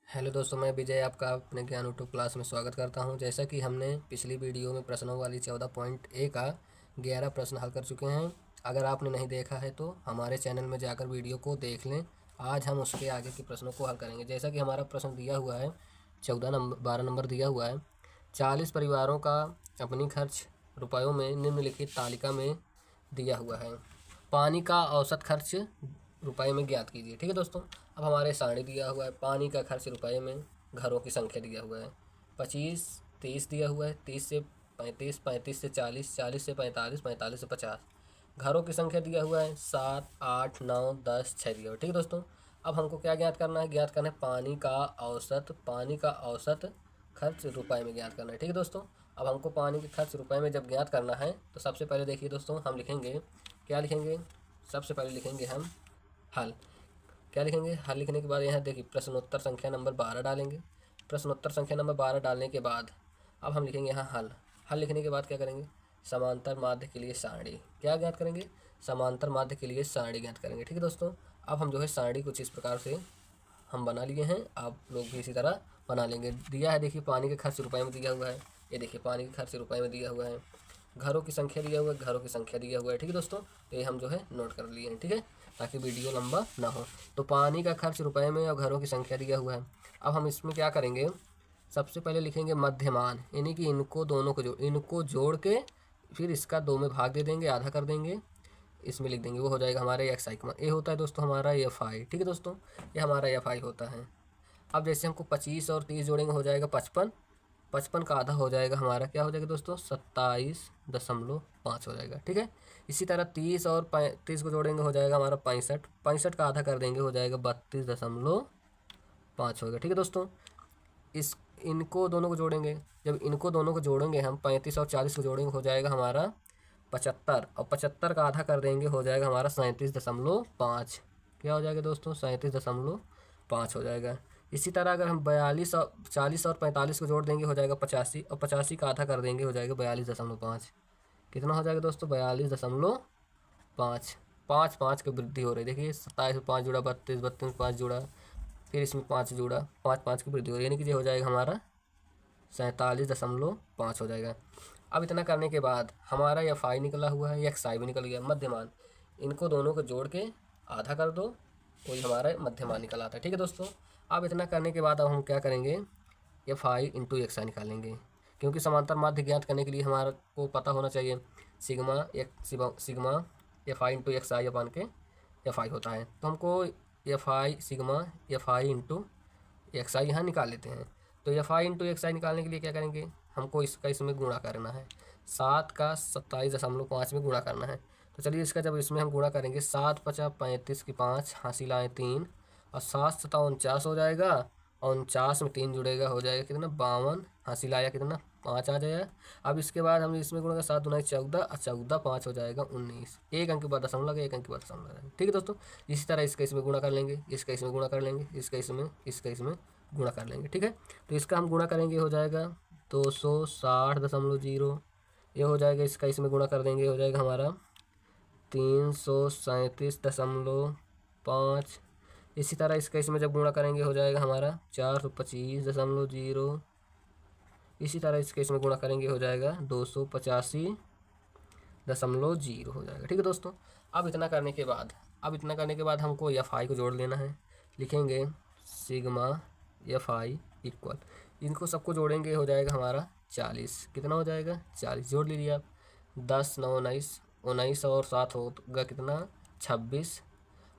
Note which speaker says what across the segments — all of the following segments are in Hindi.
Speaker 1: हेलो दोस्तों, मैं विजय आपका अपने ज्ञान यूट्यूब क्लास में स्वागत करता हूं। जैसा कि हमने पिछली वीडियो में प्रश्नों वाली 14.a का 11 प्रश्न हल कर चुके हैं। अगर आपने नहीं देखा है तो हमारे चैनल में जाकर वीडियो को देख लें। आज हम उसके आगे के प्रश्नों को हल करेंगे। जैसा कि हमारा प्रश्न दिया हुआ है, 12 नंबर दिया हुआ है। 40 परिवारों का अपनी खर्च रुपयों में निम्नलिखित तालिका में दिया हुआ है। पानी का औसत खर्च रुपए में ज्ञात कीजिए। ठीक है दोस्तों, अब हमारे सारणी दिया हुआ है। पानी का खर्च रुपए में, घरों की संख्या दिया हुआ है। 25 30 दिया हुआ है, 30 से 35, 35 से 40, 40 से 45, 45 से 50। घरों की संख्या दिया हुआ है 7, 8, 9, 10, 6 दिया हुआ है। ठीक है दोस्तों, अब हमको क्या ज्ञात करना है? ज्ञात करना है पानी का औसत खर्च रुपए में ज्ञात करना है। ठीक है दोस्तों, अब हमको पानी के खर्च रुपए में जब ज्ञात करना है तो सबसे पहले देखिए दोस्तों, हम लिखेंगे, क्या लिखेंगे? सबसे पहले लिखेंगे हम हल। क्या लिखेंगे? हल लिखने के बाद यहाँ देखिए प्रश्नोत्तर संख्या नंबर 12 डालेंगे। प्रश्नोत्तर संख्या नंबर 12 डालने के बाद अब हम लिखेंगे यहाँ हल। हल लिखने के बाद क्या करेंगे? समांतर माध्य के लिए सारणी क्या ज्ञात करेंगे? समांतर माध्य के लिए सारणी ज्ञात करेंगे। ठीक है दोस्तों, अब हम जो है सारणी कुछ इस प्रकार से हम बना लिए हैं। आप लोग भी इसी तरह बना लेंगे। दिया है देखिए, पानी का खर्च रुपए में दिया हुआ है। ये देखिए पानी का खर्च रुपए में दिया हुआ है। घरों की संख्या दिया हुआ है, घरों की संख्या दिया हुआ है। ठीक है दोस्तों, तो ये हम जो है नोट कर लिए हैं। ठीक है, ताकि वीडियो लंबा ना हो। तो पानी का खर्च रुपए में और घरों की संख्या दिया हुआ है। अब हम इसमें क्या करेंगे? सबसे पहले लिखेंगे मध्यमान, यानी कि इनको दोनों को जोड़ के फिर इसका 2 में भाग दे देंगे, आधा कर देंगे, इसमें लिख देंगे। वो हो जाएगा हमारा एक्स आई। ये होता है दोस्तों हमारा एफ आई। ठीक है दोस्तों, ये हमारा एफ आई होता है। अब जैसे हमको 25 और 30 जोड़ेंगे हो जाएगा 55। 55 का आधा हो जाएगा हमारा, क्या हो जाएगा दोस्तों? 27.5 हो जाएगा। ठीक है, इसी तरह 30 और 35 को जोड़ेंगे हो जाएगा हमारा 65। 65 का आधा कर देंगे हो जाएगा 32.5 होगा। ठीक है दोस्तों, इस इनको दोनों को जोड़ेंगे, जब इनको दोनों को जोड़ेंगे हम 35 और 40 को जोड़ेंगे हो जाएगा हमारा 75। और 75 का आधा कर देंगे हो जाएगा हमारा 37.5। क्या हो जाएगा दोस्तों? 37.5 हो जाएगा। इसी तरह अगर हम 42 और 40 और 45 को जोड़ देंगे हो जाएगा 85। और 85 का आधा कर देंगे हो जाएगा 42.5। कितना हो जाएगा दोस्तों? 42.5। 5 की वृद्धि हो रही है। देखिए 27 में 5 जुड़ा, 32, 32 में 5 जुड़ा, फिर इसमें 5 जुड़ा, 5 की वृद्धि हो रही है, यानी कि ये हो जाएगा हमारा 47.5 हो जाएगा। अब इतना करने के बाद हमारा एफ आई निकला हुआ है, एक्स आई भी निकल गया। मध्यमान, इनको दोनों को जोड़ के आधा कर दो, वही हमारा मध्यमान निकल आता है। ठीक है दोस्तों, अब इतना करने के बाद अब हम क्या करेंगे? एफ आई इंटू एक्स आई निकालेंगे, क्योंकि समांतर माध्य ज्ञात करने के लिए हमारे को पता होना चाहिए sigma f i into x i upon के एफ आई होता है। तो हमको f i sigma f i into x i यहाँ निकाल लेते हैं। तो f i into x i निकालने के लिए क्या करेंगे? हमको इसका इसमें गुणा करना है। 7 का 27.5 में गुणा करना है। तो चलिए इसका जब इसमें हम गुणा करेंगे, 7 पचा 35 की 5 हासिल आए 3, और 7 सता 49 हो जाएगा, और 49 में 3 जुड़ेगा हो जाएगा कितना? 52। हासिल आया कितना? 5 आ जाएगा। अब इसके बाद हम इसमें गुणा 7 दूना 14, और 14 5 हो जाएगा 19। एक अंक के बाद दशमलव लगे, एक अंक के बाद दशमलव लगे। ठीक है दोस्तों, इसी तरह इसका इसमें गुणा कर लेंगे, इसका इसमें गुणा कर लेंगे, इसका इसमें गुणा कर लेंगे। ठीक है, तो इसका हम गुणा करेंगे हो जाएगा 260.0। ये हो जाएगा, इसका इसमें गुणा कर देंगे हो जाएगा हमारा 337.5। इसी तरह इसका इसमें जब गुणा करेंगे हो जाएगा हमारा 425.0। इसी तरह इसके इसमें गुणा करेंगे हो जाएगा 285.0 हो जाएगा। ठीक है दोस्तों, अब इतना करने के बाद हमको एफ आई को जोड़ लेना है। लिखेंगे सिग्मा एफ आई इक्वल, इनको सबको जोड़ेंगे हो जाएगा हमारा 40। कितना हो जाएगा? 40 जोड़ लीजिए आप। 10 9 19, 19 और 7 होगा कितना? 26,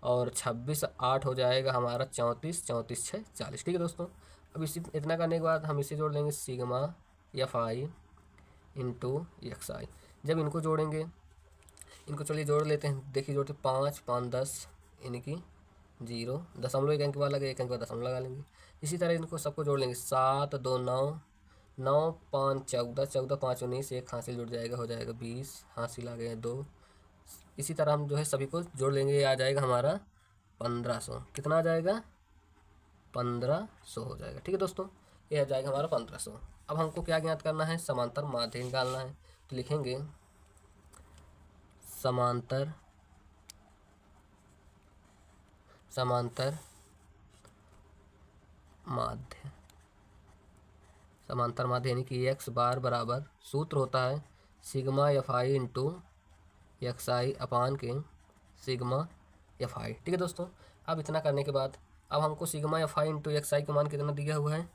Speaker 1: और 26 8 हो जाएगा हमारा 34, 34 6 40। ठीक है दोस्तों, अब इसी इतना करने के बाद हम इसे जोड़ लेंगे sigma f i into x i. जब इनको जोड़ेंगे, इनको चलिए जोड़ लेते हैं। देखिए जोड़ते 5 5 10, यानी कि 0, दशमलव एक अंक के बाद लगे, एक अंक के बाद दशमलव लगा लेंगे। इसी तरह इनको सबको जोड़ लेंगे। 7 2 9, 9 5 14, 14 5 19, एक हासिल जुड़ जाएगा हो जाएगा 20, हासिल आ गए 2। इसी तरह हम जो है सभी को जोड़ लेंगे, ये आ जाएगा हमारा 1500। कितना आ जाएगा? 1500 हो जाएगा। ठीक है दोस्तों, ये आ जाएगा हमारा 1500। अब हमको क्या ज्ञात करना है? समांतर माध्य निकालना है। तो लिखेंगे समांतर समांतर माध्य, समांतर माध्य यानी कि एक्स बार बराबर सूत्र होता है sigma f i into x i upon के सिग्मा एफ आई। ठीक है दोस्तों, अब इतना करने के बाद अब हमको sigma f i into x i का मान कितना दिया हुआ है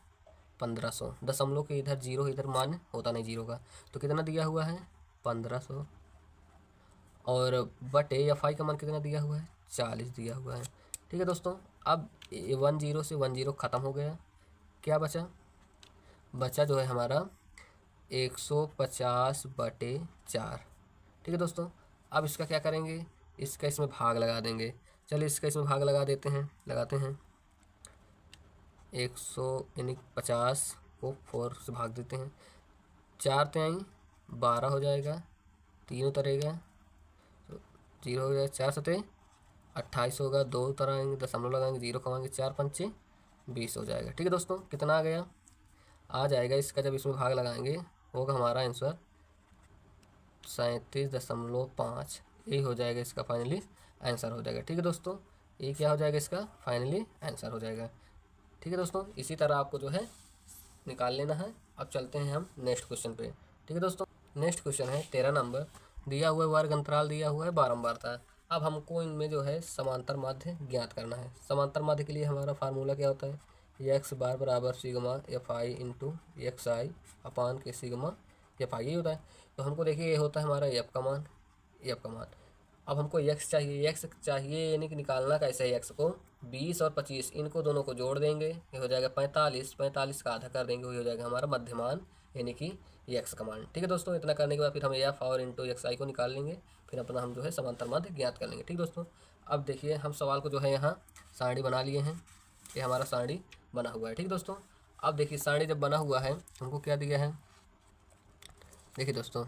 Speaker 1: 1500। दशमलव के इधर जीरो, इधर मान होता नहीं जीरो का, तो कितना दिया हुआ है 1500, और बटे एफ आई का मान कितना दिया हुआ है 40 दिया हुआ है। ठीक है दोस्तों, अब 10 से 10 ख़त्म हो गया, क्या बचा, बचा जो है हमारा 150/4। ठीक है दोस्तों, अब इसका क्या करेंगे, इसका इसमें भाग लगा देंगे। चलिए इसका इसमें भाग लगा देते हैं, लगाते हैं। 100 यानी 50 को 4 से भाग देते हैं, 4 तिहाई 12 हो जाएगा, तीनों तरेगा तो 0 हो जाएगा, 4 सते 28 होगा, 2 तरह आएंगे, दशमलव लगाएंगे, 0 कमाएंगे, 4 पंचे 20 हो जाएगा। ठीक है दोस्तों, कितना आ गया, आ जाएगा इसका जब इसमें भाग लगाएंगे होगा हमारा आंसर 37.5। यही हो जाएगा इसका फाइनली आंसर हो जाएगा। ठीक है दोस्तों, ये क्या हो जाएगा इसका फाइनली आंसर हो जाएगा। ठीक है दोस्तों, इसी तरह आपको जो है निकाल लेना है। अब चलते हैं हम नेक्स्ट क्वेश्चन पे। ठीक है दोस्तों, नेक्स्ट क्वेश्चन है 13 नंबर, दिया हुआ वर्ग अंतराल दिया हुआ है बारंबारता। अब हमको इनमें जो है समांतर माध्य ज्ञात करना है। समांतर माध्य के लिए हमारा फार्मूला क्या होता है, एक्स बार बराबर sigma f i into x i upon के सिग्मा एफ आई, ये होता है। तो हमको देखिए ये होता है हमारा एफ का मान, एफ का मान। अब हमको एक्स चाहिए, एक्स चाहिए यानी कि निकालना कैसे है एक्स को, 20 और 25 इनको दोनों को जोड़ देंगे, ये हो जाएगा 45, 45 का आधा कर देंगे, वही हो जाएगा हमारा मध्यमान यानी कि एक्स का मान। ठीक है दोस्तों, इतना करने के बाद फिर हम एफ और इंटू एक्स आई को निकाल लेंगे, फिर अपना हम जो है समांतर माध्य ज्ञात कर लेंगे। ठीक दोस्तों, अब देखिए हम सवाल को जो है यहाँ सारणी बना लिए हैं, ये हमारा सारणी बना हुआ है। ठीक दोस्तों, अब देखिए सारणी जब बना हुआ है हमको क्या दिया है, देखिए दोस्तों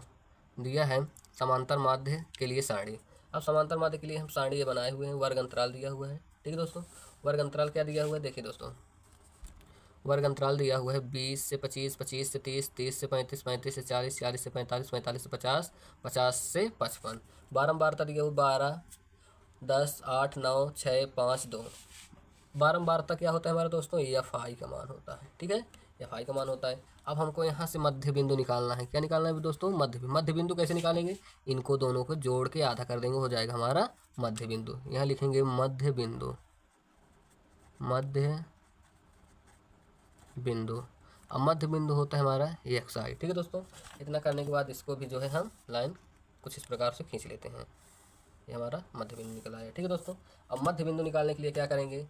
Speaker 1: दिया है समांतर माध्य के लिए सारणी। अब समांतर माध्य के लिए हम सारणी ये बनाए हुए हैं, वर्ग अंतराल दिया हुआ है। ठीक है दोस्तों, वर्ग अंतराल क्या दिया हुआ है, देखिए दोस्तों वर्ग अंतराल दिया हुआ है 20 से 25, 25 से 30, 30 से 35, 35 से 40, 40 से 45, 45 से 50, 50 से 55। बारंबारता दिया हुआ 12, 10, 8, 9, 6, 5, 2। बारंबारता क्या होता है हमारा दोस्तों, एफ आई का मान होता है। ठीक है, एफ आई का मान होता है। अब हमको यहाँ से मध्य बिंदु निकालना है। क्या निकालना है दोस्तों, मध्य बिंदु कैसे निकालेंगे, इनको दोनों को जोड़ के आधा कर देंगे, हो जाएगा हमारा मध्य बिंदु। यहाँ लिखेंगे मध्य बिंदु, मध्य बिंदु। अब मध्य बिंदु होता है हमारा एक्स आई। ठीक है दोस्तों, इतना करने के बाद इसको भी जो है हम लाइन कुछ इस प्रकार से खींच लेते हैं, ये हमारा मध्य बिंदु निकला है। ठीक है दोस्तों, अब मध्य बिंदु निकालने के लिए क्या करेंगे,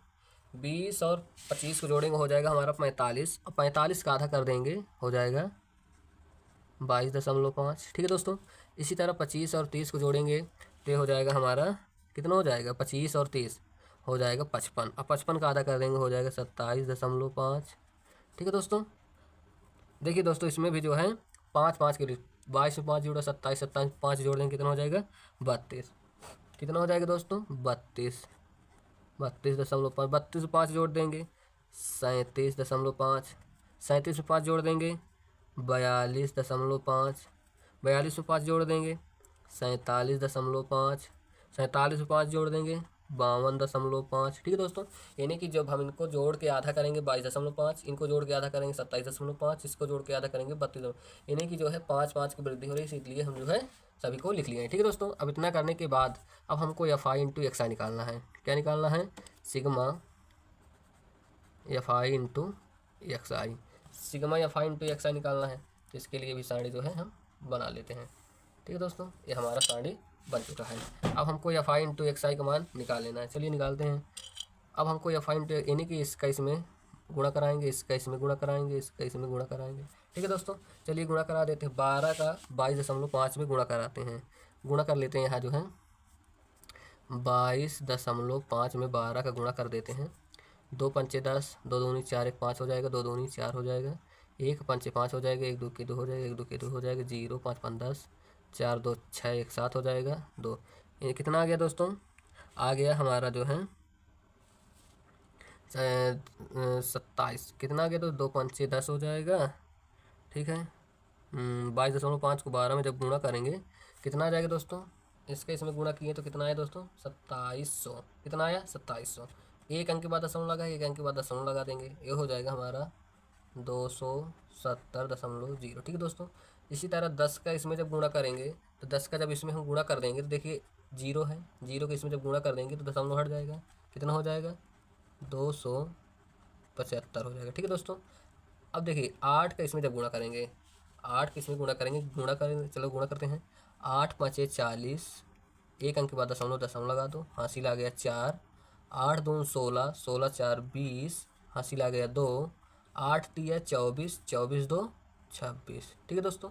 Speaker 1: 20 और 25 को जोड़ेंगे, हो जाएगा हमारा 45, और 45 का आधा कर देंगे, हो जाएगा 22.5। ठीक है दोस्तों, इसी तरह 25 और 30 को जोड़ेंगे तो ये हो जाएगा हमारा कितना हो जाएगा, 25 और 30 हो जाएगा 55, और 55 का आधा कर देंगे, हो जाएगा 27.5। ठीक है दोस्तों, देखिए दोस्तों इसमें भी जो है 5 5 के 22 में 5 जोड़ा 27, 27 5 जोड़ देंगे कितना हो जाएगा 32। कितना हो जाएगा दोस्तों 32, 32.5, 32 में 5 जोड़ देंगे 37.5, 37 में 5 जोड़ देंगे 42.5, 42 में 5 जोड़ देंगे 47.5, 47 में 5 जोड़ देंगे 52.5। ठीक है दोस्तों, यानी कि जब हम इनको जोड़ के आधा करेंगे 22.5, इनको जोड़ के आधा करेंगे 27.5, इसको जोड़ के आधा करेंगे 32, यानी कि जो है 5 5 की वृद्धि हो रही है, इसलिए हम जो है सभी को लिख लिए हैं। ठीक है दोस्तों, अब इतना करने के बाद अब हमको f i into x i निकालना है। क्या निकालना है, sigma f i into x i, sigma f i into x i निकालना है। तो इसके लिए भी सारणी जो है हम बना लेते हैं। ठीक है दोस्तों, ये हमारा सारणी बन चुका है। अब हमको f i into x i का मान निकाल लेना है, चलिए निकालते हैं। अब हमको एफ आई इंटू यानी कि इसका इसमें गुणा कराएंगे, इसका इसमें गुणा कराएंगे, इसका इसमें गुणा कराएंगे। ठीक है दोस्तों, चलिए गुणा करा देते हैं, 12 का 22.5 में गुणा कराते हैं, गुणा कर लेते हैं। यहाँ जो है 22.5 में 12 का गुणा कर देते हैं, 2 पंचे 10, 2 दूनी 4, 1 5 हो जाएगा, 2 दूनी 4 हो जाएगा, 1 पंचे 5 हो जाएगा, 1 2 के 2 हो जाएगा, 1 2 के 2 हो जाएगा, 0 5 5 10, 4 2 6, 1 7 हो जाएगा 2। ये कितना आ गया दोस्तों, आ गया हमारा जो है 27। कितना आ गया तो 2 पंचे 10 हो जाएगा। ठीक है, 22.5 को 12 में जब गुणा करेंगे कितना आ जाएगा दोस्तों, इसके इसमें गुणा किए तो कितना आया दोस्तों 2700। कितना आया 2700। एक अंक के बाद दशमलव लगा, एक अंक के बाद दशमलव लगा देंगे, ये हो जाएगा हमारा 270.0। ठीक है दोस्तों। इसी तरह 10 का इसमें जब गुणा करेंगे तो 10 का जब इसमें हम गुणा कर देंगे तो देखिए जीरो है, जीरो के इसमें जब गुणा कर देंगे तो दशमलव हट जाएगा, कितना हो जाएगा 275 हो जाएगा। ठीक है दोस्तों। अब देखिए 8 का इसमें जब गुणा करेंगे, 8 का इसमें गुणा करेंगे, गुणा करेंगे, चलो गुणा करते हैं। 8 5 40, एक अंक के बाद दशमलव, दशमलव लगा दो, हासिल आ गया 4। 8 दूनी 16, 16 4 20, हासिल आ गया 2। 8 तिया 24, 24 2 26। ठीक है दोस्तों।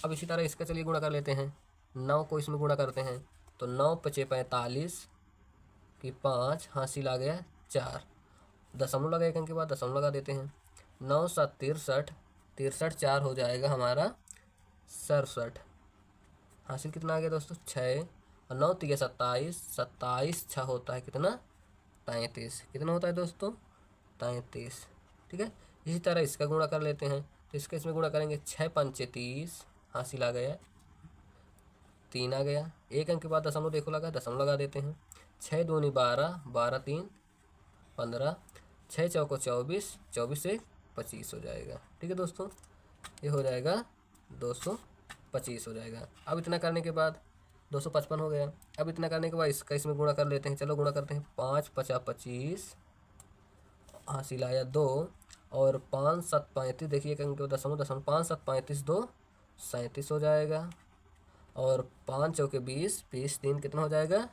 Speaker 1: अब इसी तरह इसका चलिए गुणा कर लेते हैं। 9 को इसमें गुणा करते हैं तो 9 5 45 की 5, हासिल आ गया 4। दशमलव लगा एक अंक के बाद, दशमलव लगा देते हैं। 9 7 63, 63 4 हो जाएगा हमारा 67। हासिल कितना आ गया दोस्तों 6। और 9 3 27, 27 6 होता है कितना 33। कितना होता है दोस्तों 33। ठीक है। इसी तरह इसका गुणा कर लेते हैं तो इसका इसमें गुणा करेंगे 6 5 30, हासिल आ गया 3 आ गया। एक अंक के बाद दशमलव देखो लगा, दशमलव लगा देते हैं। 6 दूनी 12, 12 3 15, 6 चौको 24, 24 से 25 हो जाएगा। ठीक है दोस्तों। ये हो जाएगा 225 हो जाएगा। अब इतना करने के बाद 255 हो गया। अब इतना करने के बाद इसका इसमें गुणा कर लेते हैं, चलो गुणा करते हैं। 5 50 25, हासिल आया 2। और 5 7 35, देखिए एक अंक के दशमलव, दशमलव 5 7 35 2 37 हो जाएगा। और 5 चौके 20, 20 3 कितना हो जाएगा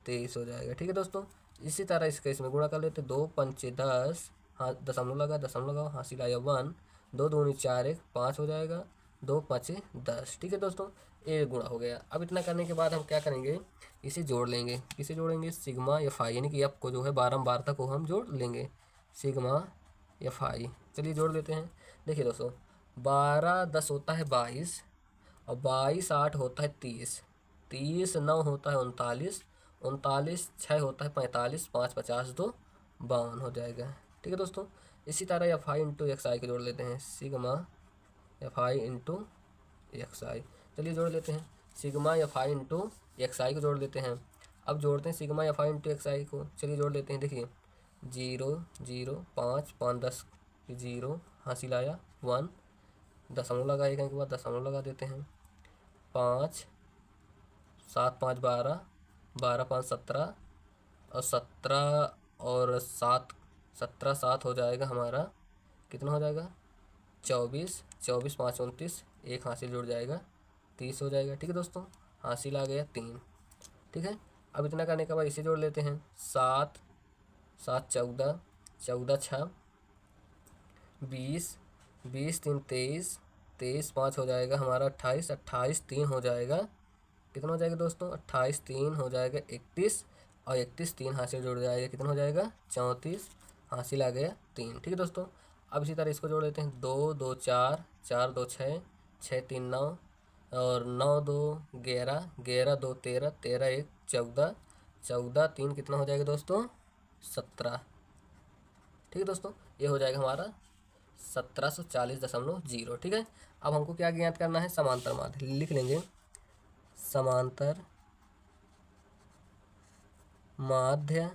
Speaker 1: 23 हो जाएगा। ठीक है दोस्तों। इसी तरह इसका इसमें गुणा कर लेते। 2 पंचे 10, हाँ दशमलव लगा, दशमलव लगाओ, हासिल आया 1। 2 दूनी 4 1 5 हो जाएगा। 2 5 10। ठीक है दोस्तों। ये गुणा हो गया। अब इतना करने के बाद हम क्या करेंगे, इसे जोड़ लेंगे। किसे जोड़ेंगे, सिग्मा एफ आई, यानी कि एफ को जो है बारंबारता को हम जोड़ लेंगे। सिग्मा एफ आई, चलिए जोड़ लेते हैं। देखिए दोस्तों 12 10 होता है 22, और 22 8 होता है 30, 30 9 होता है 39, 39 6 होता है 45, 5 50 2 52 हो जाएगा। ठीक है दोस्तों। इसी तरह f i into x i को जोड़ लेते हैं। Sigma f i into x i, चलिए जोड़ लेते हैं। Sigma f i into x i को जोड़ लेते हैं। अब जोड़ते हैं sigma f i into x i को, चलिए जोड़ लेते हैं। देखिए 0 0 5 5 10 0, हासिल आया 1। दशमलव लगा एक अंक के बाद, दशमलव लगा देते हैं। 5 7 5 12, 12 5 17, और 17 और 7 17 7 हो जाएगा हमारा, कितना हो जाएगा 24, 24 5 29, एक हासिल जुड़ जाएगा 30 हो जाएगा। ठीक है दोस्तों। हासिल आ गया 3। ठीक है। अब इतना करने के बाद इसे जोड़ लेते हैं। 7 7 14, 14 6 20, 20 3 23, 23 5 हो जाएगा हमारा 28, 28 3 हो जाएगा, कितना हो जाएगा दोस्तों 28 3 हो जाएगा 31, और 31 3 हासिल जुड़ जाएगा, कितना हो जाएगा 34, हासिल आ गया 3। ठीक है दोस्तों। अब इसी तरह इसको जोड़ लेते हैं। 2 2 4, 4 2 6, 6 3 9, और 9 2 11, 11 2 13, 13 1 14, 14 3 कितना हो जाएगा दोस्तों 17। ठीक है दोस्तों। ये हो जाएगा हमारा 1740.0। ठीक है। अब हमको क्या ज्ञात करना है, समांतर माध्य। लिख लेंगे समांतर माध्य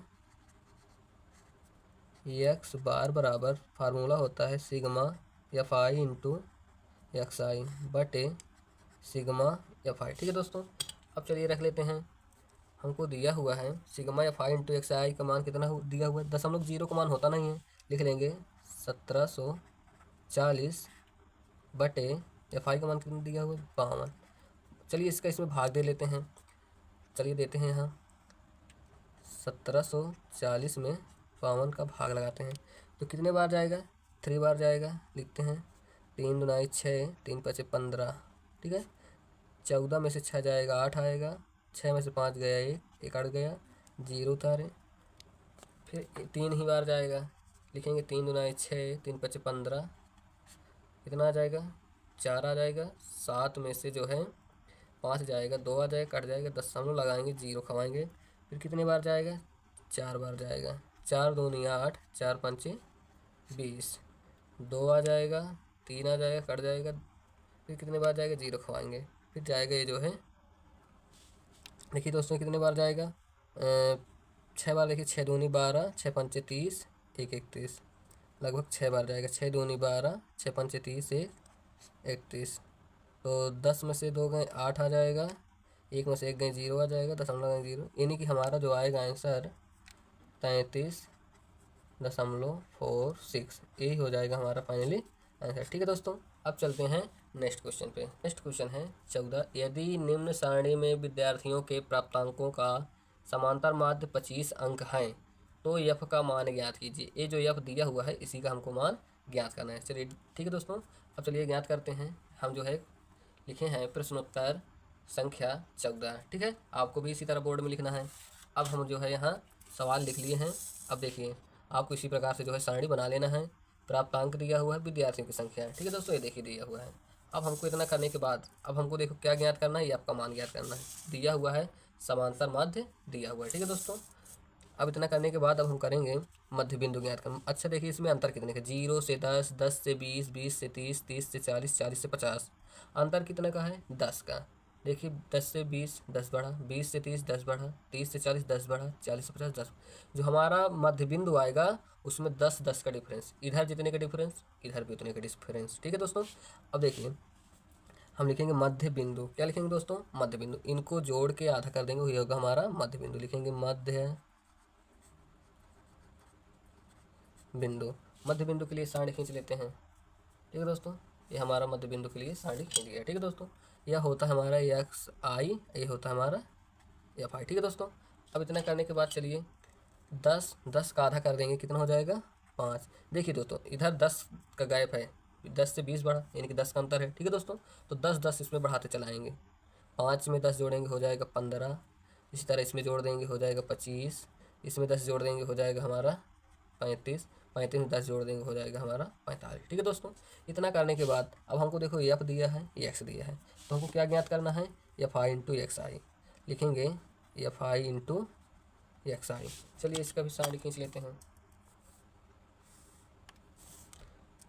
Speaker 1: एक्स बार बराबर, फार्मूला होता है sigma f i into x i बटे सिग्मा एफ आई। ठीक है दोस्तों। अब चलिए रख लेते हैं। हमको दिया हुआ है sigma f i into x i का मान कितना दिया हुआ है, दशमलव जीरो का मान होता नहीं है, लिख लेंगे 1740 बटे एफ आई का मान कितना दिया हुआ है 52। चलिए इसका इसमें भाग दे लेते हैं। चलिए देते हैं यहाँ 1740 में 52 का भाग लगाते हैं तो कितने बार जाएगा 3 बार जाएगा। लिखते हैं 3 दुनाई 6, 3 5 15। ठीक है। 14 में से 6 जाएगा 8 आएगा, 6 में से 5 गया 1 1 अड़ गया 0 उतारे, फिर 3 ही बार जाएगा। लिखेंगे 3 दुनाई 6, 3 5 15, कितना आ जाएगा 4 आ जाएगा। 7 में से जो है 5 जाएगा, 2 आ जाएगा, कट जाएगा, दशमलव लगाएंगे 0 खवाएंगे, फिर कितने बार जाएगा 4 बार जाएगा। 4 दूनी 8, 4 पंचे 20, 2 आ जाएगा, 3 आ जाएगा, कट जाएगा, फिर कितने बार जाएगा 0 खवाएंगे, फिर जाएगा ये जो है, देखिए दोस्तों कितने बार जाएगा 6 बार देखिए, 6 दूनी 12, 6 पंचे 30, 1 31, लगभग 6 बार जाएगा। 6 दूनी 12, 6 पंचे 30, 1 31। तो 10 में से 2 गए 8 आ जाएगा, 1 में से 1 गए 0 आ जाएगा, दशमलव गए 0, यानी कि हमारा जो आएगा आंसर 33.46, यही हो जाएगा हमारा फाइनली आंसर। ठीक है दोस्तों, अब चलते हैं नेक्स्ट क्वेश्चन पे। नेक्स्ट क्वेश्चन है 14। यदि निम्न सारणी में विद्यार्थियों के प्राप्तांकों का समांतर माध्य 25 अंक हैं तो यफ का मान ज्ञात कीजिए। ये जो यफ दिया हुआ है इसी का हमको मान ज्ञात करना है। चलिए ठीक है दोस्तों, अब चलिए ज्ञात करते हैं। हम जो है लिखे हैं प्रश्नोत्तर संख्या 14। ठीक है, आपको भी इसी तरह बोर्ड में लिखना है। अब हम जो है यहाँ सवाल लिख लिए हैं। अब देखिए, आपको इसी प्रकार से जो है सारणी बना लेना है। प्राप्तांक दिया हुआ है, विद्यार्थियों की संख्या है। ठीक है दोस्तों, ये देखिए दिया हुआ है। अब हमको इतना करने के बाद अब हमको देखो क्या ज्ञात करना है, ये आपका मान ज्ञात करना है। दिया हुआ है समांतर माध्य दिया हुआ है। ठीक है दोस्तों, अब इतना करने के बाद अब हम करेंगे मध्य बिंदु ज्ञात करना। अच्छा देखिए, इसमें अंतर कितने का, 0 से 10, 10 से 20, 20 से 30, 30 से 40, 40 से 50। अंतर कितने का है, 10 का। देखिए 10 से 20 10 बढ़ा, 20 से 30 10 बढ़ा, 30 से 40 10 बढ़ा, 40 से 50 10। जो हमारा मध्य बिंदु आएगा उसमें 10 10 का डिफरेंस, इधर जितने का डिफरेंस इधर भी उतने का डिफरेंस। ठीक है दोस्तों, अब देखिए हम लिखेंगे मध्य बिंदु। क्या लिखेंगे दोस्तों, मध्य बिंदु। इनको जोड़ के आधा कर देंगे, वही होगा हमारा मध्य बिंदु। लिखेंगे मध्य बिंदु। मध्य बिंदु के लिए सारणी खींच लेते हैं। ठीक है दोस्तों, ये हमारा मध्य बिंदु के लिए सारणी खींच गया। ठीक है दोस्तों, यह होता है हमारा एक्स आई, ये होता है हमारा एफ आई। ठीक है दोस्तों, अब इतना करने के बाद चलिए 10 10 का आधा कर देंगे, कितना हो जाएगा 5। देखिए दोस्तों, इधर 10 का गैप है, 10 से 20 बढ़ा, यानी कि 10 का अंतर है। ठीक है दोस्तों, तो 10 10 इसमें बढ़ाते चलाएँगे। 5 में 10 जोड़ेंगे हो जाएगा 15, इसी तरह इसमें जोड़ देंगे हो जाएगा 25, इसमें 10 जोड़ देंगे हो जाएगा हमारा 35, 35 में 10 जोड़ देंगे हो जाएगा हमारा 45। ठीक है दोस्तों, इतना करने के बाद अब हमको देखो एफ दिया है, एक्स दिया है, तो हमको क्या ज्ञात करना है, एफ आई इंटू एक्स आई। लिखेंगे F i into x i. चलिए इसका भी सारणी खींच लेते हैं।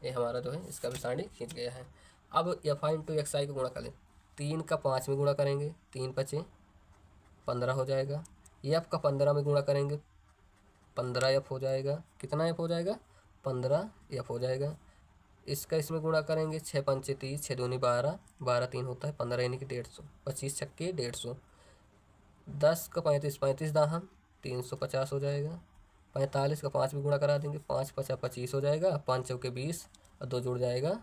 Speaker 1: ये हमारा जो है इसका भी सारणी खींच गया है। अब F i into x i को गुणा कर लें। 3 का 5 में गुणा करेंगे, 3 5 15 हो जाएगा। एफ का 15 में गुणा करेंगे, 15 एफ हो जाएगा। कितना एफ हो जाएगा, 15 एफ हो जाएगा। इसका इसमें गुणा करेंगे, 6 पंचे 30, 6 दूनी 12, 12 3 होता है 15, यानी कि 150, 25 छक्के 150। 10 का 35, 35 दाहम 350 हो जाएगा। 45 का 5 भी गुणा करा देंगे, 5 50 25 हो जाएगा, 5 चौके 20 और 2 जुड़ जाएगा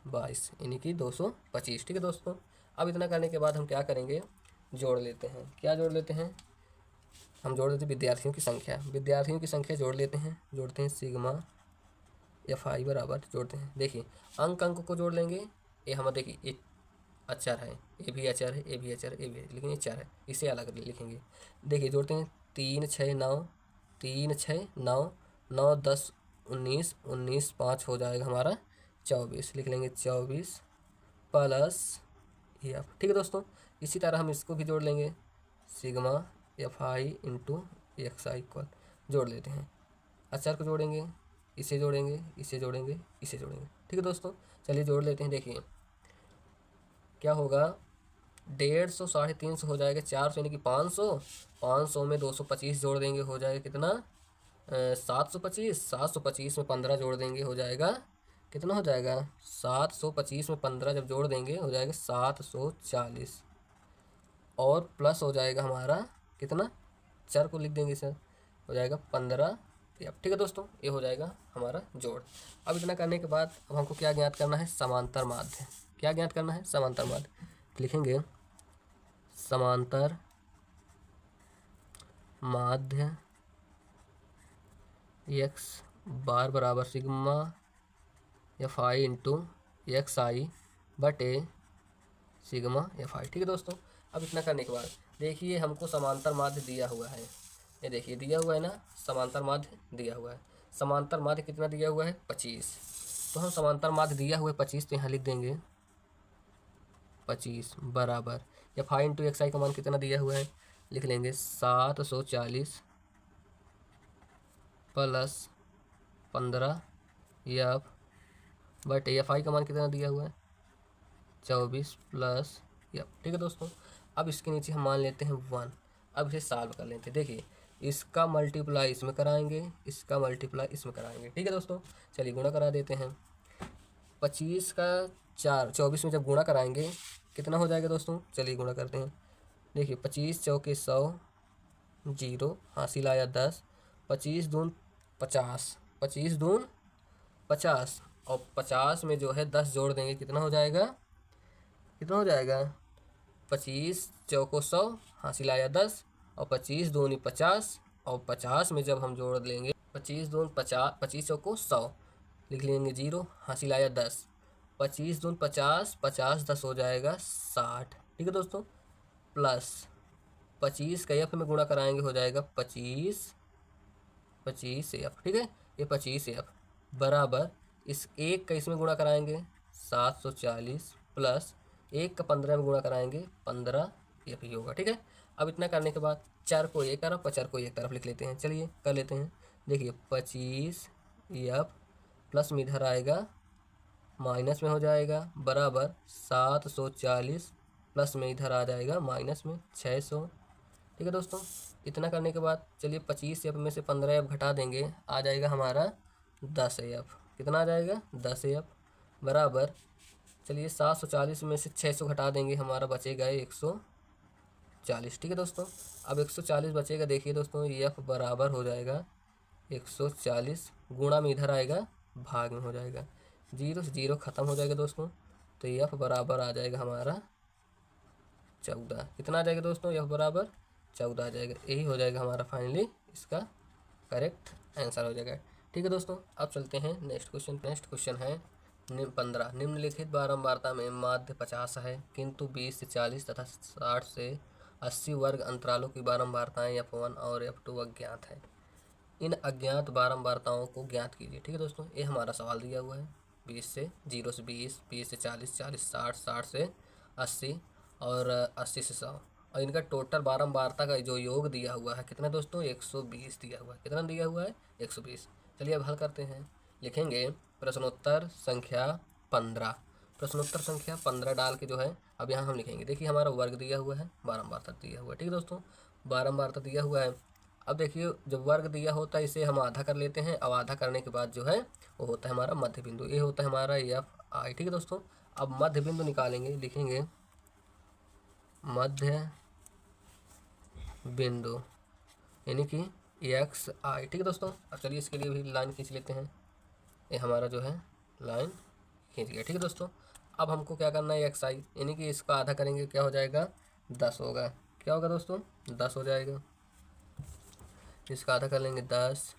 Speaker 1: 22, यानी कि 225। ठीक है दोस्तों, अब इतना करने के बाद हम क्या करेंगे, जोड़ लेते हैं। क्या जोड़ लेते हैं, हम जोड़ देते हैं विद्यार्थियों की संख्या। विद्यार्थियों की संख्या जोड़ लेते हैं, जोड़ते हैं सिग्मा एफ आई बराबर, जोड़ते हैं। देखिए अंक अंक को जोड़ लेंगे। ये हम देखिए ये अचर है, ये भी अचर है, ये भी अचर है, ये भी है, लेकिन ये चर है, इसे अलग लिखेंगे। देखिए जोड़ते हैं, 3 6 9, 3 6 9, 9 10 19, 19 5 हो जाएगा हमारा 24। लिख लेंगे 24 प्लस एफ। ठीक है दोस्तों, इसी तरह हम इसको भी जोड़ लेंगे, sigma f i into x I equal, जोड़ लेते हैं। अचर को जोड़ेंगे, इसे जोड़ेंगे, इसे जोड़ेंगे, इसे जोड़ेंगे। ठीक है दोस्तों, चलिए जोड़ लेते हैं। देखिए क्या होगा, 150 350 हो जाएगा 400, यानी कि 500। 500 में 225 जोड़ देंगे हो जाएगा कितना, 725। 725 में 15 जोड़ देंगे हो जाएगा कितना, हो जाएगा 725 में 15 जब जोड़ देंगे हो जाएगा 740, और प्लस हो जाएगा हमारा कितना, चर को लिख देंगे सर, हो जाएगा 15 एफ। ठीक है दोस्तों, ये हो जाएगा हमारा जोड़। अब इतना करने के बाद अब हमको क्या ज्ञात करना है, समांतर माध्य। क्या ज्ञात करना है, समांतर माध्य। लिखेंगे समांतर माध्य एक्स बार बराबर sigma f i into x i बटे सिग्मा एफ आई। ठीक है दोस्तों, अब इतना करने के बाद देखिए हमको समांतर माध्य दिया हुआ है, ये देखिए दिया हुआ है ना, समांतर माध्य दिया हुआ है। समांतर माध्य कितना दिया हुआ है, 25। तो हम समांतर माध्य दिया हुआ है 25, तो यहाँ लिख देंगे 25 बराबर F i into x i का मान कितना दिया हुआ है, लिख लेंगे 740 प्लस 15 एफ बटे एफ आई का मान कितना दिया हुआ है 24 प्लस एफ। ठीक है दोस्तों, अब इसके नीचे हम मान लेते हैं 1। अब इसे सॉल्व कर लेते हैं। देखिए इसका मल्टीप्लाई इसमें कराएंगे, इसका मल्टीप्लाई इसमें कराएंगे। ठीक है दोस्तों, चलिए गुणा करा देते हैं। 25 का 4 24 में जब गुणा कराएंगे कितना हो जाएगा दोस्तों, चलिए गुणा करते हैं। देखिए 25 चौके 100, 0 हासिल आया 10, 25 दून 50, 25 दून 50 और 50 में जो है 10 जोड़ देंगे कितना हो जाएगा, कितना हो जाएगा 25 चौको 100 हासिल आया 10 और 25 दूनी 50 और 50 में जब हम जोड़ लेंगे 25 दून 50, 25 चौको 100 लिख लेंगे 0 हासिल आया 10, 25 दून 50, 50 10 हो जाएगा 60। ठीक है दोस्तों, प्लस 25 का एफ में गुणा कराएंगे हो जाएगा 25 एफ। ठीक है, ये 25 एफ बराबर इस एक का इसमें गुणा कराएंगे 740 प्लस एक का 15 में गुणा कराएंगे 15 एफ ही होगा। ठीक है, अब इतना करने के बाद चार को एक तरफ और चार को एक तरफ लिख लेते हैं। चलिए कर लेते हैं। देखिए 25 एफ प्लस में इधर आएगा माइनस में हो जाएगा बराबर 740 प्लस में इधर आ जाएगा माइनस में 600। ठीक है दोस्तों, इतना करने के बाद चलिए 25 एफ में से 15 एफ घटा देंगे, आ जाएगा हमारा 10 एफ। कितना आ जाएगा 10 एफ बराबर चलिए 740 में से 600 घटा देंगे, हमारा बचेगा 140। ठीक है दोस्तों, अब 140 बचेगा। देखिए दोस्तों एफ बराबर हो जाएगा 140 गुणा में इधर आएगा भाग में हो जाएगा, 0 से 0 ख़त्म हो जाएगा दोस्तों। तो एफ बराबर आ जाएगा हमारा 14। कितना आ जाएगा दोस्तों, एफ बराबर 14 आ जाएगा। यही हो जाएगा हमारा फाइनली इसका करेक्ट आंसर हो जाएगा। ठीक है दोस्तों, अब चलते हैं नेक्स्ट क्वेश्चन। नेक्स्ट क्वेश्चन है 15। निम्नलिखित बारंबारता में माध्य 50 है किंतु 20 से 40 तथा 60 से 80 वर्ग अंतरालों की बारंबारताएं F1 और F2 अज्ञात है। इन अज्ञात बारंबारताओं को ज्ञात कीजिए। ठीक है दोस्तों, ये हमारा सवाल दिया हुआ है। 20 से 0 से 20, 20 से 40, 40 60, 60 से 80 और 80 से 100 और इनका टोटल बारंबारता का जो योग दिया हुआ है कितना दोस्तों, 120 दिया हुआ है। कितना दिया हुआ है 120। चलिए अब हल करते हैं। लिखेंगे प्रश्नोत्तर संख्या 15, प्रश्नोत्तर संख्या 15 डाल के जो है अब यहाँ हम लिखेंगे। देखिए हमारा वर्ग दिया हुआ है, बारंबारता दिया हुआ है। ठीक है दोस्तों, बारंबारता दिया हुआ है। अब देखिए जब वर्ग दिया होता है इसे हम आधा कर लेते हैं। अब आधा करने के बाद जो है वो होता है हमारा मध्य बिंदु, ये होता है हमारा एफ आई। ठीक है दोस्तों, अब मध्य बिंदु निकालेंगे। लिखेंगे मध्य बिंदु यानी कि एक्स आई। ठीक है दोस्तों, अब चलिए इसके लिए भी लाइन खींच लेते हैं। ये हमारा जो है लाइन खींच गया। ठीक है दोस्तों, अब हमको क्या करना है एक्स आई यानी कि इसका आधा करेंगे, क्या हो जाएगा 10 होगा। क्या होगा दोस्तों 10 हो जाएगा। इसका आधा कर लेंगे 10।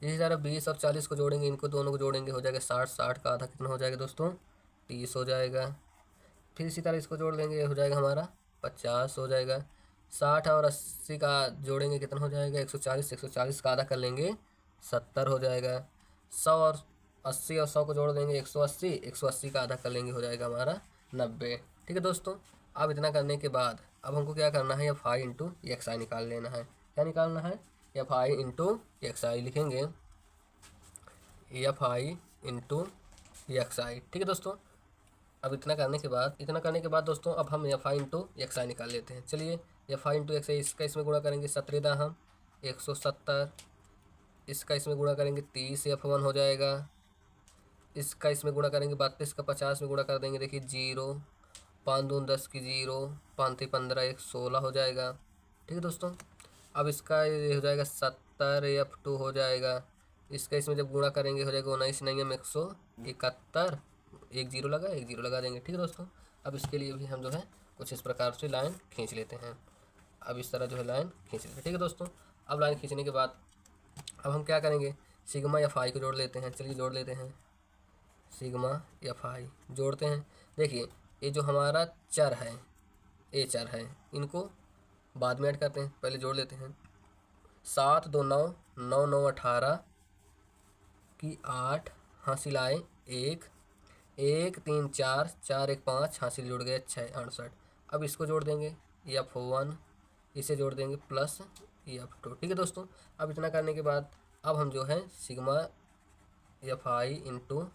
Speaker 1: इसी तरह 20 और 40 को जोड़ेंगे, इनको दोनों को जोड़ेंगे हो जाएगा 60। 60 का आधा कितना हो जाएगा दोस्तों 30 हो जाएगा। फिर इसी तरह इसको जोड़ लेंगे हो जाएगा हमारा 50 हो जाएगा। 60 और 80 का जोड़ेंगे कितना हो जाएगा 140। 140 का आधा कर लेंगे 70 हो जाएगा। 100 और 80 और 100 को जोड़ देंगे 180। 180 का आधा कर लेंगे हो जाएगा हमारा 90। ठीक है दोस्तों, अब इतना करने के बाद अब हमको क्या करना है, एफ आई इंटू एक्स आई निकाल लेना है। क्या निकालना है, एफ आई इंटू एक्स आई। लिखेंगे एफ आई इंटू एक्स आई। ठीक है दोस्तों, अब इतना करने के बाद दोस्तों अब हम एफ आई इंटू एक्स आई निकाल लेते हैं। चलिए एफ आई इंटू एक्स आई, इसका इसमें गुणा करेंगे 17 हम 170, इसका इसमें गुणा करेंगे 30 F1 हो जाएगा। इसका इसमें गुणा करेंगे 32 का 50 में गुणा कर देंगे। देखिए 0 5 दून 10 की 0 5 15 1 16 हो जाएगा। ठीक है दोस्तों, अब इसका ये हो जाएगा 70 F2 हो जाएगा। इसका इसमें जब गुणा करेंगे हो जाएगा 19 नहीं हम 171, एक जीरो लगा देंगे। ठीक है दोस्तों, अब इसके लिए भी हम जो है कुछ इस प्रकार से लाइन खींच लेते हैं। अब इस तरह जो है लाइन खींच लेते हैं। ठीक है दोस्तों, अब लाइन खींचने के बाद अब हम क्या करेंगे, सिग्मा एफ आई को जोड़ लेते हैं। चलिए जोड़ लेते हैं, सिग्मा एफ आई जोड़ते हैं। देखिए ये जो हमारा चर है, ये चर है, इनको बाद में ऐड करते हैं, पहले जोड़ लेते हैं। 7 2 9 9 9 18 की 8 हासिल आए 1 1 3 4 4 1 5 हासिल जुड़ गए 6 68। अब इसको जोड़ देंगे F1, इसे जोड़ देंगे प्लस F2। ठीक है दोस्तों, अब इतना करने के बाद अब हम जो है sigma f i into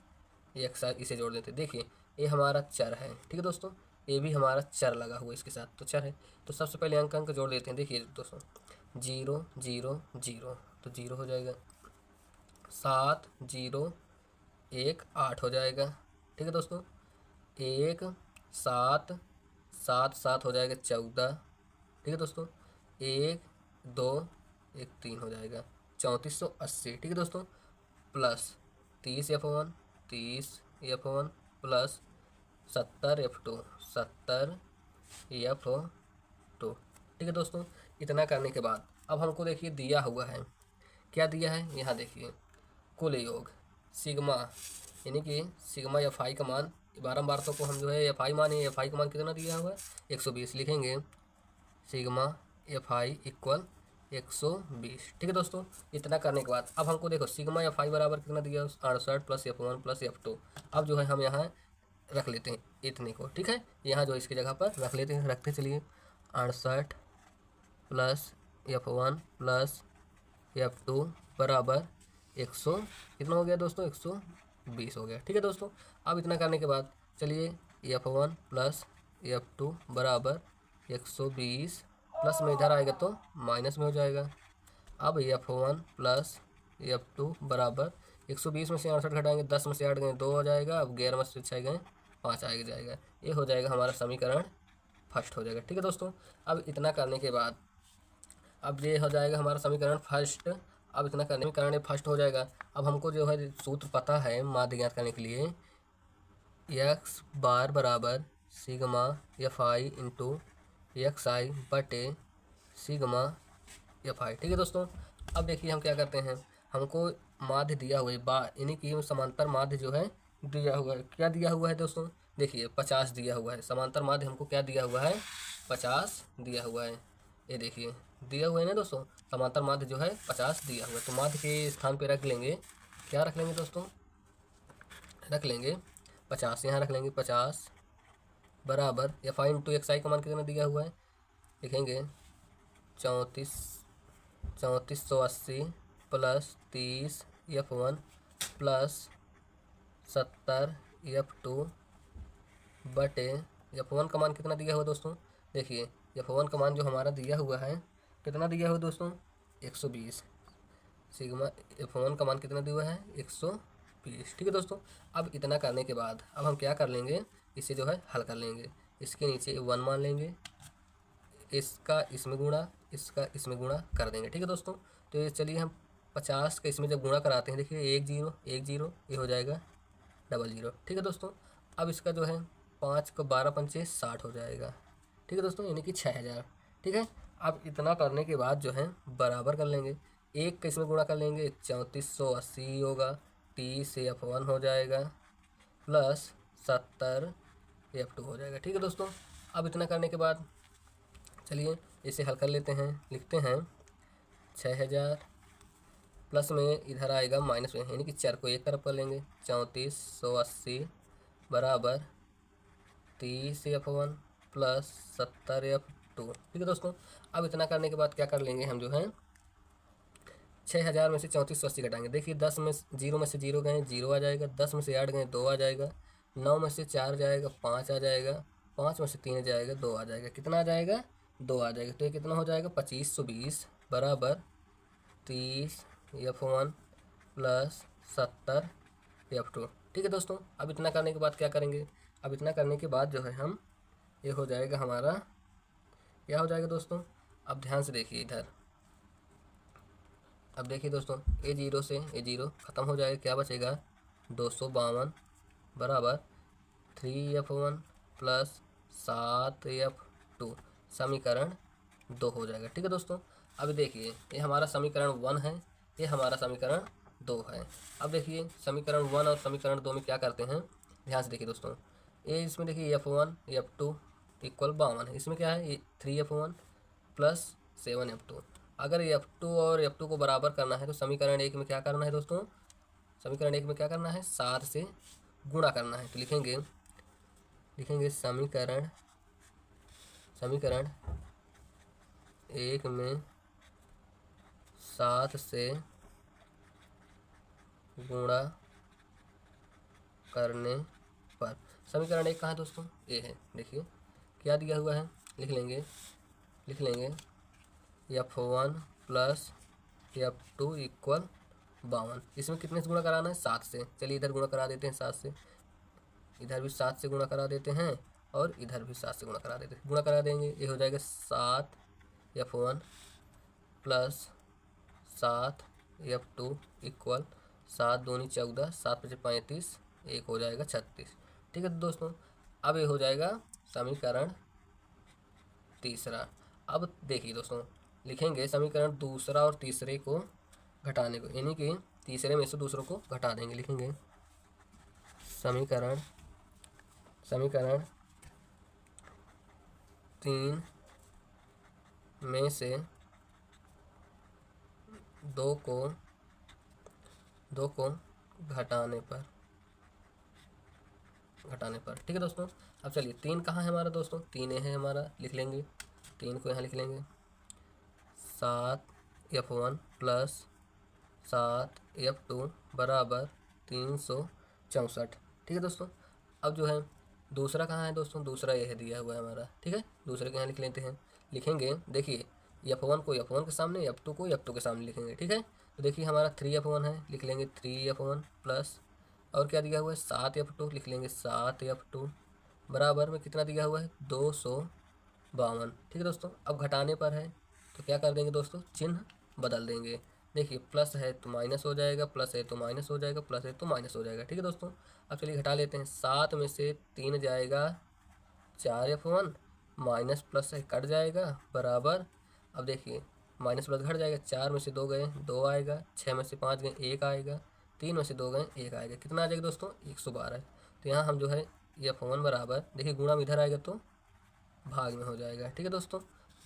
Speaker 1: x i इसे जोड़ देते हैं। देखिए ये हमारा चर है। ठीक है दोस्तों, ये भी हमारा चर लगा हुआ इसके साथ, तो चर है। तो सबसे पहले अंक जोड़ देते हैं। देखिए दोस्तों 0 0 0 तो 0 हो जाएगा। 7 0 1 8 हो जाएगा। ठीक है दोस्तों, 1 7 7 7 हो जाएगा 14। ठीक है दोस्तों, 1 2 1 3 हो जाएगा 3480। ठीक है दोस्तों, plus 30 F1 30 F1 plus 70 F2 70 F2। ठीक है दोस्तों, इतना करने के बाद अब हमको देखिए दिया हुआ है, क्या दिया है यहाँ देखिए, कुल योग सिग्मा, यानी कि सिग्मा एफ आई का मान, बारंबार तो को हम जो है एफ आई मान, एफ आई का मान कितना दिया हुआ है 120 लिखेंगे, सिग्मा एफ आई इक्वल 120। ठीक है दोस्तों, इतना करने के बाद अब हमको देखो सिग्मा एफ आई बराबर कितना दिया 68 प्लस F1 प्लस F2। अब जो है हम यहाँ रख लेते हैं इतने को। ठीक है, यहाँ जो इसकी जगह पर रख लेते हैं, रखते चलिए 68 प्लस F1 प्लस F2 बराबर 100 कितना हो गया दोस्तों 120 हो गया। ठीक है दोस्तों, अब इतना करने के बाद चलिए F1 प्लस F2 बराबर 120, प्लस में इधर आएगा तो माइनस में हो जाएगा। अब F1 प्लस F2 बराबर 120 में से 68 घटाएंगे, 10 में से 8 गए 2 हो जाएगा, अब 11 में से 6 गए 5 आएगा जाएगा। ये हो जाएगा हमारा समीकरण फर्स्ट हो जाएगा। ठीक है दोस्तों, अब इतना करने के बाद अब ये हो जाएगा हमारा समीकरण फर्स्ट। अब इतना करने में समीकरण फर्स्ट हो जाएगा। अब हमको जो है सूत्र पता है माध्य ज्ञात करने के लिए, एक्स बार बराबर sigma f i into x i बटे सिग्मा एफ आई। ठीक है दोस्तों, अब देखिए हम क्या करते हैं, हमको माध्य दिया हुआ है यानी कि समांतर माध्य जो है दिया हुआ है। क्या दिया हुआ है दोस्तों, देखिए 50 दिया हुआ है। समांतर माध्य हमको क्या दिया हुआ है 50 दिया हुआ है। ये देखिए दिया हुआ है ना दोस्तों, समांतर माध्य जो है 50 दिया हुआ है। तो माध्य के स्थान पे रख लेंगे, क्या रख लेंगे दोस्तों, रख लेंगे 50, यहाँ रख लेंगे 50 बराबर F i into x i का मान कितना दिया हुआ है, लिखेंगे 3480 प्लस 30 F1 प्लस 70 F2 बटे F1 का मान कितना दिया हुआ दोस्तों, देखिए F1 का मान जो हमारा दिया हुआ है कितना दिया हुआ दोस्तों 120। सिग्मा F1 का मान कितना दिया हुआ है 120। ठीक है दोस्तों, अब इतना करने के बाद अब हम क्या कर लेंगे, इसे जो है हल कर लेंगे। इसके नीचे 1 मान लेंगे, इसका इसमें गुणा, इसका इसमें गुणा कर देंगे। ठीक है दोस्तों, तो ये चलिए हम 50 का इसमें जब गुणा कराते हैं, देखिए 1 0 1 0 ये हो जाएगा 00। ठीक है दोस्तों, अब इसका जो है 5 को 12 पंचे 60 हो जाएगा। ठीक है दोस्तों, यानी कि 6000। ठीक है, अब इतना करने के बाद जो है बराबर कर लेंगे, एक का इसमें गुणा कर लेंगे 3480 होगा, 30 F1 हो जाएगा प्लस 70 F2 हो जाएगा। ठीक है दोस्तों, अब इतना करने के बाद चलिए इसे हल कर लेते हैं, लिखते हैं 6000 प्लस में इधर आएगा माइनस में, यानी कि 4 को एक तरफ कर लेंगे, 3480 बराबर 30 F1 प्लस 70 F2। ठीक है दोस्तों, अब इतना करने के बाद क्या कर लेंगे, हम जो है 6000 में से 3480 घटाएंगे। देखिए 10 में 0 में से 0 गए 0 आ जाएगा, 10 में से 8 गए 2 आ जाएगा, 9 में से 4 जाएगा 5 आ जाएगा, 5 में से 3 जाएगा 2 आ जाएगा, कितना आ जाएगा 2 आ जाएगा। तो ये कितना हो जाएगा 2520 बराबर 30 F1 प्लस 70 F2। ठीक है दोस्तों, अब इतना करने के बाद क्या करेंगे, अब इतना करने के बाद जो है हम ये हो जाएगा हमारा, क्या हो जाएगा दोस्तों, अब ध्यान से देखिए इधर, अब देखिए दोस्तों A0 से A0 ख़त्म हो जाएगा, क्या बचेगा 252 बराबर 3F1 प्लस 7F2 समीकरण 2 हो जाएगा। ठीक है दोस्तों, अब देखिए ये हमारा समीकरण 1 है, ये हमारा समीकरण 2 है। अब देखिए समीकरण 1 और समीकरण 2 में क्या करते हैं, ध्यान से देखिए दोस्तों, ये इसमें देखिए F1 F2 इक्वल 52 है, इसमें क्या है 3F1 प्लस 7F2। अगर F2 और F2 को बराबर करना है तो समीकरण 1 में क्या करना है दोस्तों, समीकरण 1 में क्या करना है 7 से गुणा करना है। तो लिखेंगे समीकरण 1 में 7 से गुणा करने पर, समीकरण 1 कहाँ है दोस्तों, ये है, देखिए क्या दिया हुआ है, लिख लेंगे F1 प्लस F2 इक्वल 52। इसमें कितने से गुणा कराना है? 7 से। चलिए इधर गुणा करा देते हैं 7 से, इधर भी 7 से गुणा करा देते हैं और इधर भी 7 से गुणा करा देते हैं। गुणा करा देंगे, ये हो जाएगा 7 F1 प्लस 7 F2 इक्वल 7 दूनी 14, 7 पचे 35, एक हो जाएगा 36। ठीक है दोस्तों, अब ये हो जाएगा समीकरण तीसरा। अब देखिए दोस्तों, लिखेंगे समीकरण दूसरा और तीसरे को घटाने को, यानी कि तीसरे में से दूसरों को घटा देंगे। लिखेंगे समीकरण 3 में से दो को घटाने पर। ठीक है दोस्तों, अब चलिए 3 कहाँ है हमारा दोस्तों? 3 ये है हमारा, लिख लेंगे 3 को यहाँ लिख लेंगे। 7 F1 प्लस 7 F2 बराबर 364। ठीक है दोस्तों, अब जो है दूसरा कहाँ है दोस्तों? दूसरा यह दिया हुआ है हमारा। ठीक है, दूसरे को यहाँ लिख लेते हैं। लिखेंगे, देखिए F1 को F1 के सामने, F2 को F2 के सामने लिखेंगे। ठीक है, तो देखिए हमारा 3F1 है, लिख लेंगे 3F1 प्लस, और क्या दिया हुआ है? 7F2, लिख लेंगे 7F2 बराबर में कितना दिया हुआ है? 252। ठीक है दोस्तों, अब घटाने पर है तो क्या कर देंगे दोस्तों? चिन्ह बदल देंगे। देखिए प्लस है तो माइनस हो जाएगा, प्लस है तो माइनस हो जाएगा, प्लस है तो माइनस हो जाएगा। ठीक है दोस्तों, अब चलिए घटा लेते हैं। 7 में से 3 जाएगा 4F1, माइनस प्लस है कट जाएगा बराबर, अब देखिए माइनस प्लस घट जाएगा, 4 में से 2 गए 2 आएगा, 6 में से 5 गए 1 आएगा, 3 में से 2 गए 1 आएगा। कितना आ जाएगा दोस्तों? 112। तो यहाँ हम जो है F1 बराबर, देखिए गुणा में इधर आएगा तो भाग में हो जाएगा। ठीक है दोस्तों,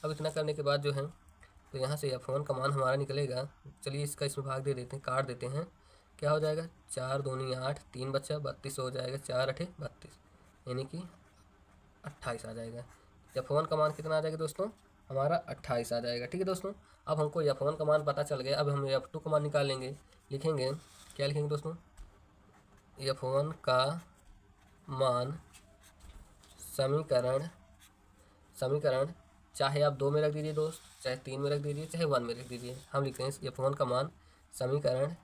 Speaker 1: अब इतना करने के बाद जो है तो यहाँ से F1 का मान हमारा निकलेगा। चलिए इसका इसमें भाग दे देते हैं, काट देते हैं। क्या हो जाएगा? 4 दूनी 8, 3 बचा 32 हो जाएगा, 4 8 32, यानी कि 28 आ जाएगा। F1 का मान कितना आ जाएगा दोस्तों? हमारा 28 आ जाएगा। ठीक है दोस्तों, अब हमको F1 का मान पता चल गया, अब हम F2 का मान निकालेंगे। लिखेंगे, क्या लिखेंगे दोस्तों? F1 का मान समीकरण चाहे आप 2 में रख दीजिए दोस्त, चाहे 3 में रख दीजिए, चाहे 1 में रख दीजिए। हम लिखते हैं F1 का मान समीकरण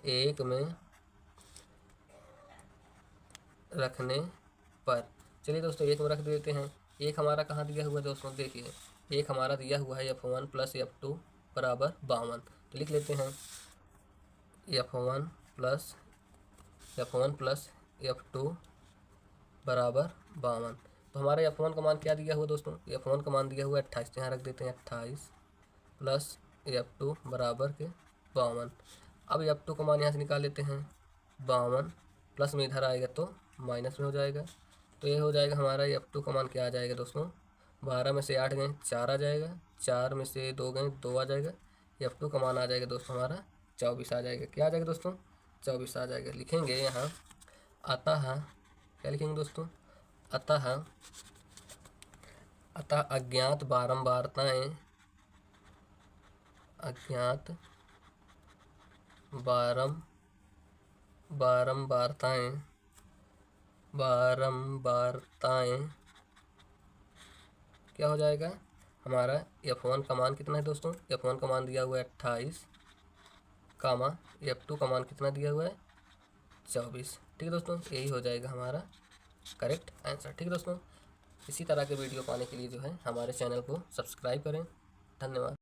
Speaker 1: 1 में रखने पर। चलिए दोस्तों 1 में रख देते हैं। 1 हमारा कहाँ दिया हुआ है दोस्तों? देखिए 1 हमारा दिया हुआ है F1 प्लस F2 बराबर 52। तो लिख लेते हैं F1 प्लस F2 बराबर 52। तो हमारा F1 का मान क्या दिया हुआ दोस्तों? F1 का मान दिया हुआ है 28, यहाँ रख देते हैं 28 प्लस F2 बराबर के 52। अब F2 का मान यहाँ से निकाल लेते हैं, 52 प्लस में इधर आएगा तो माइनस में हो जाएगा। तो ये हो जाएगा हमारा F2 का मान क्या आ जाएगा दोस्तों? 12 में से 8 गए 4 आ जाएगा, 4 में से 2 गए 2 आ जाएगा। F2 का मान आ जाएगा दोस्तों हमारा 24 आ जाएगा। क्या आ जाएगा दोस्तों? 24 आ जाएगा। लिखेंगे यहाँ अतः, क्या लिखेंगे दोस्तों? अतः अज्ञात बारंबारताएं क्या हो जाएगा? हमारा F1 का मान कितना है दोस्तों? F1 का मान दिया हुआ है 28, कामा F2 का मान कितना दिया हुआ है? 24। ठीक है दोस्तों, यही हो जाएगा हमारा करेक्ट आंसर। ठीक है दोस्तों, इसी तरह के वीडियो पाने के लिए जो है हमारे चैनल को सब्सक्राइब करें। धन्यवाद।